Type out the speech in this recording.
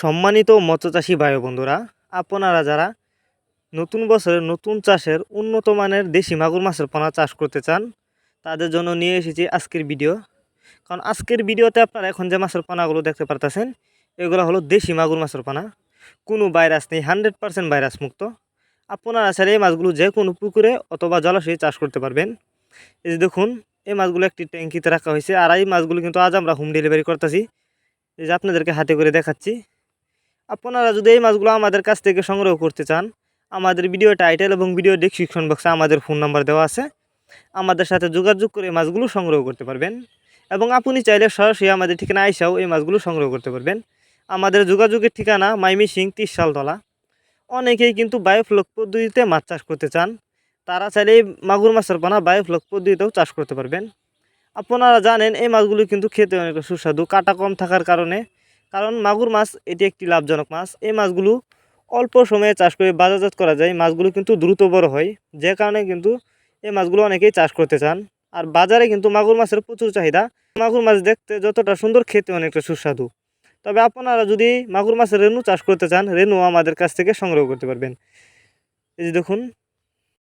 সম্মানিত মৎস্যচাষী ভাই বন্ধুরা, আপনারা যারা নতুন বছরের নতুন চাষের উন্নত মানের দেশি মাগুর মাছের পোনা চাষ করতে চান, তাদের জন্য নিয়ে এসেছি আজকের ভিডিও। কারণ আজকের ভিডিওতে আপনারা এখন যে মাছের পোনাগুলো দেখতে পারতেছেন, এগুলো হলো দেশি মাগুর মাছের পোনা। কোনো ভাইরাস নেই, 100% ভাইরাস মুক্ত। আপনারা চাইলে এই মাছগুলো যে কোনো পুকুরে অথবা জলাশয়ে চাষ করতে পারবেন। এই যে দেখুন, এই মাছগুলো একটি ট্যাঙ্কিতে রাখা হয়েছে, আর এই মাছগুলো কিন্তু আজ আমরা হোম ডেলিভারি করতেছি। এই যে আপনাদেরকে হাতে করে দেখাচ্ছি। আপনারা যদি এই মাছগুলো আমাদের কাছ থেকে সংগ্রহ করতে চান, আমাদের ভিডিও টাইটেল এবং ভিডিও ডেসক্রিপশন বক্সে আমাদের ফোন নাম্বার দেওয়া আছে। আমাদের সাথে যোগাযোগ করে মাছগুলো সংগ্রহ করতে পারবেন, এবং আপনি চাইলে সরাসরি আমাদের ঠিকানা আইসাও এই মাছগুলো সংগ্রহ করতে পারবেন। আমাদের যোগাযোগের ঠিকানা মাইমিসিং 30 সালতলা। অনেকেই কিন্তু বায়োফ্লক পদ্ধতিতে মাছ চাষ করতে চান, তারা চাইলে এই মাগুর মাছের পোনা বায়োফ্লক পদ্ধতিতেও চাষ করতে পারবেন। আপনারা জানেন এই মাছগুলো কিন্তু খেতে অনেক সুস্বাদু, কাটা কম থাকার কারণে। কারণ মাগুর মাছ এটি একটি লাভজনক মাছ। এই মাছগুলো অল্প সময়ে চাষ করে বাজারজাত করা যায়। মাছগুলো কিন্তু দ্রুত বড় হয়, যে কারণে কিন্তু এই মাছগুলো অনেকেই চাষ করতে চান। আর বাজারে কিন্তু মাগুর মাছের প্রচুর চাহিদা। মাগুর মাছ দেখতে যতটা সুন্দর, খেতে অনেকটা সুস্বাদু। তবে আপনারা যদি মাগুর মাছের রেনু চাষ করতে চান, রেনু আমাদের কাছ থেকে সংগ্রহ করতে পারবেন। এই যে দেখুন,